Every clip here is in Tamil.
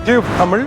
டியூப் தமிழ்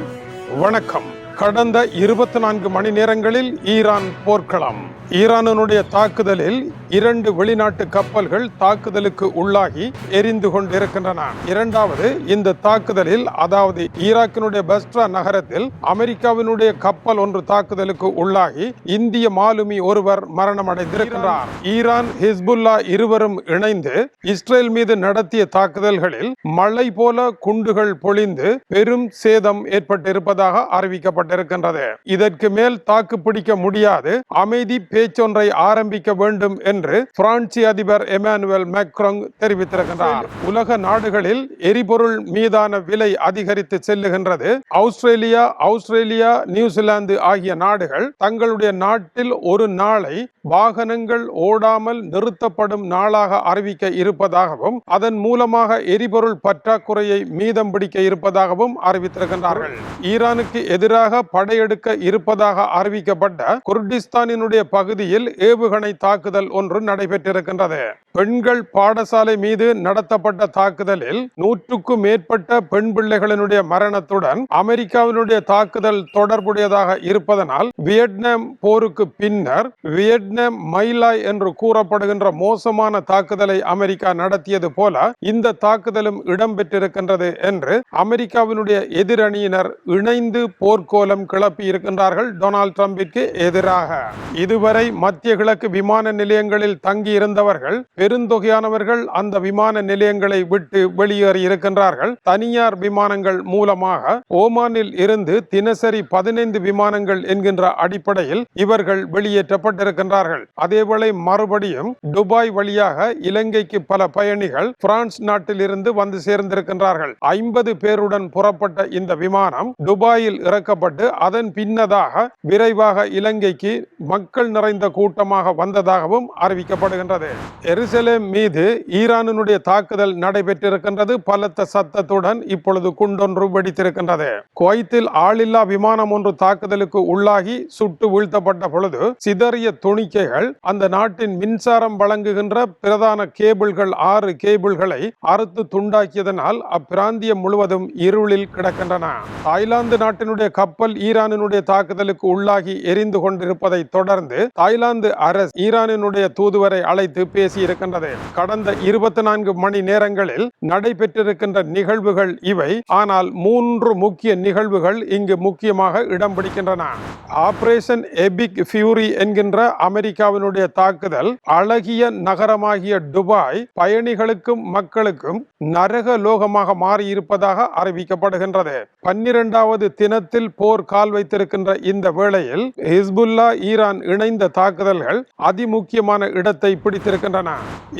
வணக்கம். கடந்த 24 மணி நேரங்களில் ஈரான் போர்க்களம். ஈரானுடைய தாக்குதலில் 2 வெளிநாட்டு கப்பல்கள் தாக்குதலுக்கு உள்ளாகி எரிந்து கொண்டிருக்கின்றன. இரண்டாவது, இந்த தாக்குதலில் அதாவது ஈராக்கினுடைய பஸ்ரா நகரத்தில் அமெரிக்காவினுடைய கப்பல் ஒன்று தாக்குதலுக்கு உள்ளாகி இந்திய மாலுமி ஒருவர் மரணம் அடைந்திருக்கிறார். ஈரான் ஹிஸ்புல்லா இருவரும் இணைந்து இஸ்ரேல் மீது நடத்திய தாக்குதல்களில் மழை போல குண்டுகள் பொழிந்து பெரும் சேதம் ஏற்பட்டிருப்பதாக அறிவிக்கப்பட்டிருக்கின்றது. இதற்கு மேல் தாக்கு பிடிக்க முடியாது, அமைதி பேச்சொன்றை ஆரம்பிக்க வேண்டும் என்று பிரான்சிய அதிபர் எமானுவேல் மேக்ரோங் தெரிவித்திருக்கின்றார். உலக நாடுகளில் எரிபொருள் மீதான விலை அதிகரித்து செல்லுகின்றது. ஆஸ்திரேலியா, நியூசிலாந்து ஆகிய நாடுகள் தங்களுடைய நாட்டில் ஒரு நாளை வாகனங்கள் ஓடாமல் நிறுத்தப்படும் நாளாக அறிவிக்க இருப்பதாகவும் அதன் மூலமாக எரிபொருள் பற்றாக்குறையை மீதம் பிடிக்க இருப்பதாகவும் அறிவித்திருக்கின்றார்கள். ஈரானுக்கு எதிராக படையெடுக்க இருப்பதாக அறிவிக்கப்பட்ட குர்டிஸ்தானினுடைய பகுதியில் ஏவுகணை தாக்குதல் ஒன்று நடைபெற்றிருக்கின்றது. பெண்கள் பாடசாலை மீது நடத்தப்பட்ட தாக்குதலில் 100க்கும் மேற்பட்ட பெண் பிள்ளைகளினுடைய மரணத்துடன் அமெரிக்காவினுடைய தாக்குதல் தொடர்புடையதாக இருப்பதனால் வியட்நாம் போருக்கு பின்னர் வியட்நாம் மைலாய் என்று கூறப்படுகின்ற மோசமான தாக்குதலை அமெரிக்கா நடத்தியது போல இந்த தாக்குதலும் இடம்பெற்றிருக்கின்றது என்று அமெரிக்காவினுடைய எதிரணியினர் இணைந்து போர்க்கோலம் கிளப்பி இருக்கின்றார்கள் டொனால்ட் ட்ரம்பிற்கு எதிராக. இதுவரை மத்திய கிழக்கு விமான நிலையங்களில் தங்கி இருந்தவர்கள் பெருந்தொகையானவர்கள் அந்த விமான நிலையங்களை விட்டு வெளியேறி இருக்கின்றார்கள். தனியார் விமானங்கள் மூலமாக ஓமானில் இருந்து தினசரி 15 விமானங்கள் என்கின்ற அடிப்படையில் இவர்கள் வெளியேற்றப்பட்டிருக்கின்றார்கள். அதேவேளை மறுபடியும் துபாய் வழியாக இலங்கைக்கு பல பயணிகள் பிரான்ஸ் நாட்டில் இருந்து வந்து சேர்ந்திருக்கின்றார்கள். 50 பேருடன் புறப்பட்ட இந்த விமானம் துபாயில் இறக்கப்பட்டு அதன் பின்னதாக விரைவாக இலங்கைக்கு மக்கள் நிறைந்த கூட்டமாக வந்ததாகவும் அறிவிக்கப்படுகின்றது. எருசலேம் மீது ஈரானுடைய தாக்குதல் நடைபெற்றிருக்கின்றது. பலத்த சத்தத்துடன் இப்பொழுது குண்டொன்று வெடித்திருக்கின்றது. குவைத்தில் ஆளில்லா விமானம் ஒன்று தாக்குதலுக்கு உள்ளாகி சுட்டு வீழ்த்தப்பட்ட பொழுது சிதறிய துணிக்கைகள் அந்த நாட்டின் மின்சாரம் வழங்குகின்ற பிரதான கேபிள்கள் 6 கேபிள்களை அறுத்து துண்டாக்கியதனால் அப்பிராந்தியம் முழுவதும் இருளில் கிடக்கின்றன. தாய்லாந்து நாட்டினுடைய கப்பல் ஈரானுடைய தாக்குதலுக்கு உள்ளாகி எரிந்து கொண்டிருப்பதை தொடர்ந்து தாய்லாந்து அரசு ஈரானுடைய தூதுவரை அழைத்து பேசியிருக்கின்றது. கடந்த 24 மணி நேரங்களில் நடைபெற்றிருக்கின்ற நிகழ்வுகள் இவை. ஆனால் 3 முக்கிய நிகழ்வுகள் இங்கு முக்கியமாக இடம் பிடிக்கின்றன. ஆபரேஷன் எபிக் ஃபியூரி என்கின்ற அமெரிக்காவினுடைய தாக்குதல் அழகிய நகரமாகிய துபாய் பயணிகளுக்கும் மக்களுக்கும் நரக லோகமாக மாறியிருப்பதாக அறிவிக்கப்படுகின்றது. 12வது தினத்தில் போர் கால் வைத்திருக்கின்ற இந்த வேளையில் ஹிஸ்புல்லா ஈரான் இணைந்த தாக்குதல்கள் அதிமுக்கியமான இடத்தை பிடித்திருக்கின்றன.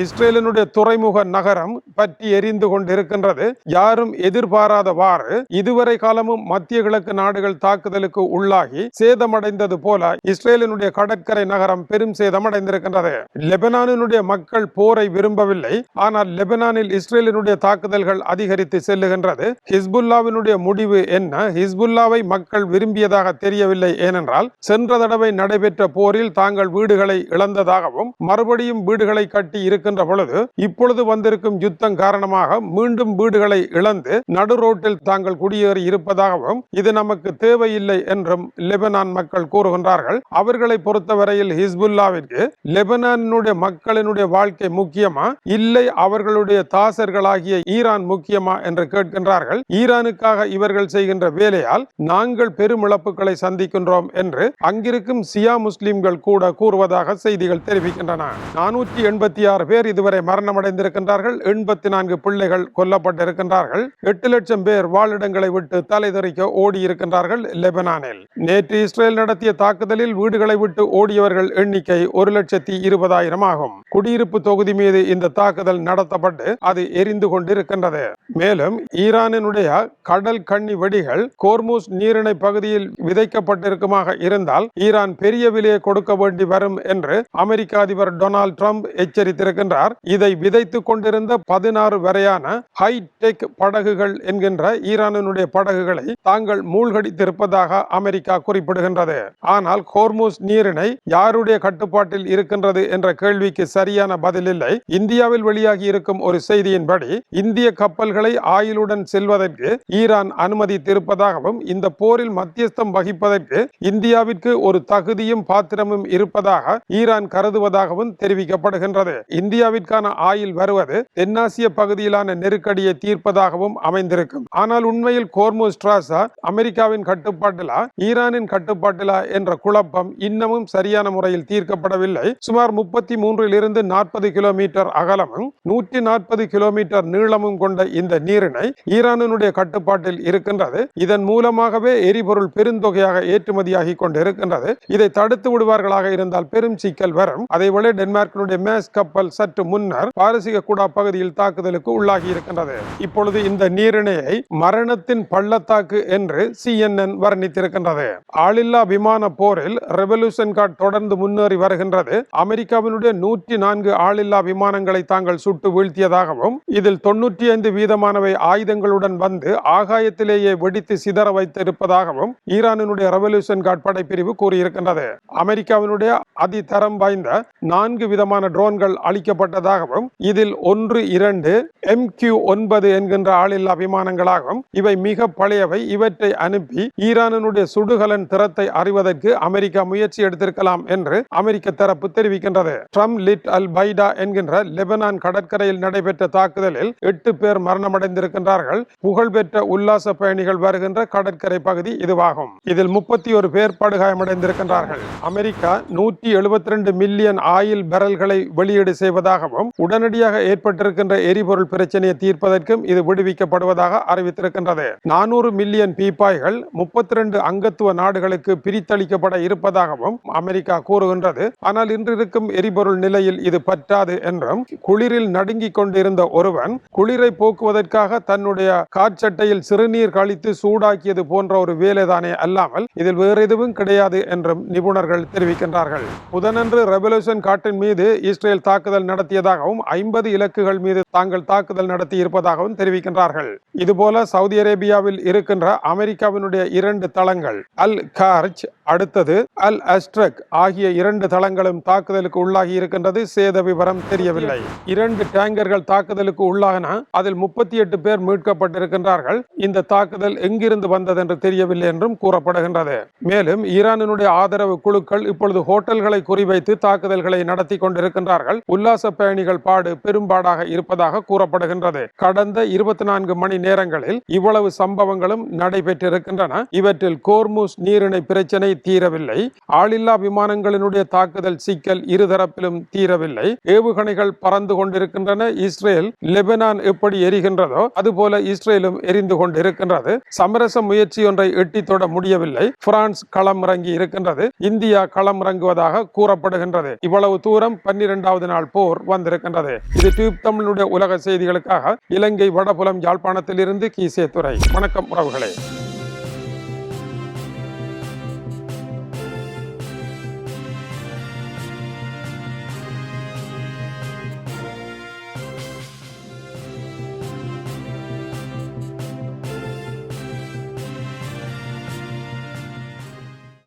இஸ்ரேலினுடைய துறைமுக நகரம் பற்றி எரிந்து கொண்டிருக்கின்றது. யாரும் எதிர்பாராதவாறு இதுவரை காலமும் மத்திய கிழக்கு நாடுகள் தாக்குதலுக்கு உள்ளாகி சேதமடைந்தது போல இஸ்ரேலினுடைய கடற்கரை நகரம் பெரும் சேதமடைந்திருக்கின்றது. லெபனானுடைய மக்கள் போரை விரும்பவில்லை. ஆனால் லெபனானில் இஸ்ரேலினுடைய தாக்குதல்கள் அதிகரித்து செல்லுகின்றது. ஹிஸ்புல்லாவினுடைய முடிவு என்ன? ஹிஸ்புல்லாவை மக்கள் விரும்பியதாக தெரியவில்லை. ஏனென்றால் சென்ற தடவை நடைபெற்ற போரில் தாங்கள் வீடுகளை இழந்ததாகவும் மறுபடியும் வீடுகளை கட்டி இருக்கின்ற பொழுது இப்பொழுது வந்திருக்கும் யுத்தம் காரணமாக மீண்டும் வீடுகளை இழந்து நடு ரோட்டில் தாங்கள் குடியேறி இருப்பதாகவும் இது நமக்கு தேவையில்லை என்றும் லெபனான் மக்கள் கூறுகின்றார்கள். அவர்களை பொறுத்தவரையில் ஹிஸ்புல்லாவிற்கு லெபனானுடைய மக்களினுடைய வாழ்க்கை முக்கியமா இல்லை அவர்களுடைய தாசர்களாகிய ஈரான் முக்கியமா என்று கேட்கின்றார்கள். ஈரானுக்காக இவர்கள் செய்கின்ற வேலையால் நாங்கள் பெரும் இழப்புகளை சந்திக்கின்றோம் என்று அங்கிருக்கும் சியா முஸ்லிம்கள் கூட கூறுவதாக செய்திகள் தெரிவிக்கின்றன. 486 பேர் இதுவரை மரணமடைந்திருக்கின்றார்கள். 84 பிள்ளைகள் கொல்லப்பட்டிருக்கின்றார்கள். 8 லட்சம் பேர் வாழிடங்களை விட்டு தலைதெறிக்க ஓடி இருக்கின்றார்கள் லெபனானில். நேற்று இஸ்ரேல் நடத்திய தாக்குதலில் வீடுகளை விட்டு ஓடியவர்கள் எண்ணிக்கை 1,20,000 ஆகும். குடியிருப்பு தொகுதி மீது இந்த தாக்குதல் நடத்தப்பட்டு அது எரிந்து கொண்டிருக்கின்றது. மேலும் ஈரானினுடைய கடல் கண்ணி வெடிகள் கோர்முஸ் நீரிணை பகுதியில் விதைக்கப்பட்டிருக்குமாக இருந்தால் ஈரான் பெரிய விலையை கொடுக்க வேண்டி வரும் என்று அமெரிக்க அதிபர் டொனால்ட் ட்ரம்ப் எச்சரித்திருக்கின்றார். இதை விதைத்துக் கொண்டிருந்த 16 வரையான ஹைடெக் படகுகள் என்கின்ற ஈரானுடைய படகுகளை தாங்கள் மூழ்கடித்திருப்பதாக அமெரிக்கா குறிப்பிடுகின்றது. ஆனால் ஹோர்முஸ் நீரிணை யாருடைய கட்டுப்பாட்டில் இருக்கின்றது என்ற கேள்விக்கு சரியான பதில் இல்லை. இந்தியாவில் வெளியாகி இருக்கும் ஒரு செய்தியின்படி இந்திய கப்பல்களை ஆயுளுடன் செல்வதற்கு ஈரான் அனுமதித்திருப்பதாகவும் இந்த போரில் மத்தியஸ்தம் வகிப்பதற்கு இந்தியாவிற்கு ஒரு தகுதியும் பாத்திரமும் இருப்பதாக ஈரான் கருதுவதாகவும் தெரிவிக்கப்படுகின்றது. இந்தியாவிற்கான ஆயுள் வருவது தென்னாசிய பகுதியிலான நெருக்கடியை தீர்ப்பதாகவும் அமைந்திருக்கும். ஆனால் உண்மையில் ஹோர்முஸ் ஸ்ட்ராஸா அமெரிக்காவின் கட்டுப்பாட்டிலா ஈரானின் கட்டுப்பாட்டிலா என்ற குழப்பம் இன்னமும் சரியான முறையில் தீர்க்கப்படவில்லை. சுமார் 33 40 கிலோமீட்டர் அகலமும் 140 கிலோமீட்டர் நீளமும் கொண்ட இந்த நீரிணை ஈரானுடைய கட்டுப்பாட்டில் இருக்கின்றது. இதன் மூலமாகவே எரிபொருள் பெருந்தொகையாக ஏற்றுமதியாகி கொண்டிருக்கின்றது. இதை தடுத்து விடுவார்களாக இருந்தால் பெரும் சிக்கல் வரும். அதேவேளை டென்மார்க்கினுடைய மேஸ் கப்பல் சற்று முன்னர் பாரசீக குடா பகுதியில் தாக்குதலுக்கு உள்ளாகி இருக்கின்றது. இப்பொழுது இந்த நீரிணையை மரணத்தின் பள்ளத்தாக்கு என்று CNN வர்ணித்திருக்கின்றது. ஆளில்லா விமான போரில் ரெவல்யூஷன் கார்டு தொடர்ந்து முன்னேறி வருகின்றது. அமெரிக்காவினுடைய 104 ஆளில்லா விமானங்களை தாங்கள் சுட்டு வீழ்த்தியதாகவும் இதில் 95% ஆயுதங்களுடன் வந்து ஆகாயத்திலேயே வெடித்து சிதற வைத்திருப்பதாகவும் ஈரானினுடைய ரெவல்யூஷன் கார்டு படைப்பிரிவு கூறியிருக்கின்றது. அமெரிக்காவினுடைய அதிதரம் வாய்ந்த 4 விதமான ட்ரோன்கள் அளிக்கப்பட்டதாகவும் இதில் 1-2 MQ-9 என்கின்ற ஆளில்லா விமானங்களாகவும் இவை மிக பழையவை. இவற்றை அனுப்பி ஈரானினுடைய சுடுகலன் திறத்தை அறிவதற்கு அமெரிக்கா முயற்சி எடுத்திருக்கலாம் என்று அமெரிக்க தரப்பு தெரிவிக்கின்றது. ட்ரம் லிட் அல் பைடா என்கின்ற லெபனான் கடற்கரையில் நடைபெற்ற தாக்குதலில் 8 பேர் மரணமடைந்திருக்கின்றார்கள். புகழ்பெற்ற உல்லாச பயணிகள் வருகின்ற கடற்கரை பகுதி இதுவாகும். இதில் 31 பேர் படுகாயமடைந்திருக்கின்றார்கள். அமெரிக்கா 172 மில்லியன் ஆயில் பேரல்களை வெளியீடு செய்வதாகவும் உடனடியாக ஏற்பட்டிருக்கின்ற எரிபொருள் பிரச்சனையை தீர்ப்பதற்கும் இது விடுவிக்கப்படுவதாக அறிவித்திருக்கின்றது. 400 மில்லியன் பீப்பாய்கள் 32 அங்கத்துவ நாடுகளுக்கு பிரித்தளிக்கப்பட இருப்பதாகவும் அமெரிக்கா கூறுகின்றது. ஆனால் இன்று இருக்கும் எரிபொருள் நிலையில் இது பற்றாது என்றும் குளிரில் நடுங்கிக் கொண்டிருந்த ஒருவன் குளிரை போக்குவதற்காக தன்னுடைய காற்சட்டையில் சிறுநீர் கழித்து சூடாக்கியது போன்ற ஒரு வேலைதானே அல்லாமல் இதில் வேறு எதுவும் கிடையாது என்றும் நிபுணர்கள் தெரிவிக்கின்றார்கள். புதனன்று ரெவல்யூஷன் காட்டின் மீது இஸ்ரேல் தாக்குதல் நடத்தியதாகவும் 50 இலக்குகள் மீது தாங்கள் தாக்குதல் நடத்தி இருப்பதாகவும் தெரிவிக்கின்றார்கள். இதுபோல சவுதி அரேபியாவில் இருக்கின்ற அமெரிக்காவினுடைய 2 தளங்கள் அல் கார்ஜ் அடுத்தது அல் அஸ்ட்ரக் ஆகிய 2 தளங்களும் தாக்குதலுக்கு உள்ளாகி இருக்கின்றது. சேத விவரம் தெரியவில்லை. 2 டேங்கர்கள் தாக்குதலுக்கு உள்ளாகின. அதில் 38 பேர் மீட்கப்பட்டிருக்கின்றார்கள். இந்த தாக்குதல் எங்கிருந்து வந்தது என்று தெரியவில்லை என்றும் கூறப்படுகின்றது. மேலும் ஈரானினுடைய ஆதரவு குழுக்கள் இப்பொழுது ஹோட்டல்களை குறிவைத்து தாக்குதல்களை நடத்தி கொண்டிருக்கின்றார்கள். உல்லாச பயணிகள் பாடு பெரும்பாடாக இருப்பதாக கூறப்படுகின்றது. கடந்த 24 மணி நேரங்களில் இவ்வளவு சம்பவங்களும் நடைபெற்றிருக்கின்றன. இவற்றில் ஹோர்முஸ் நீரிணை பிரச்சனை தீரவில்லை. ஆளில்லா விமானங்களினுடைய தாக்குதல் சிக்கல் இருதரப்பிலும் தீரவில்லை. ஏவுகணைகள் பறந்து கொண்டிருக்கின்றன. இஸ்ரேல் லெபனான் எப்படி எரிகின்றதோ அதுபோல இஸ்ரேலும் எரிந்து கொண்டிருக்கின்றது. சமரச முயற்சி ஒன்றை எட்டி தொட முடியவில்லை. பிரான்ஸ் களம் இறங்கி இருக்கின்றது. இந்தியா களம் இறங்குவதாக கூறப்படுகின்றது. இவ்வளவு தூரம் 12வது நாள் போர் வந்திருக்கின்றது. இது டியூப் தமிழுடைய உலக செய்திகளுக்காக இலங்கை வடபுலம் யாழ்ப்பாணத்தில் இருந்து கீசே துறை. வணக்கம் உறவுகளே.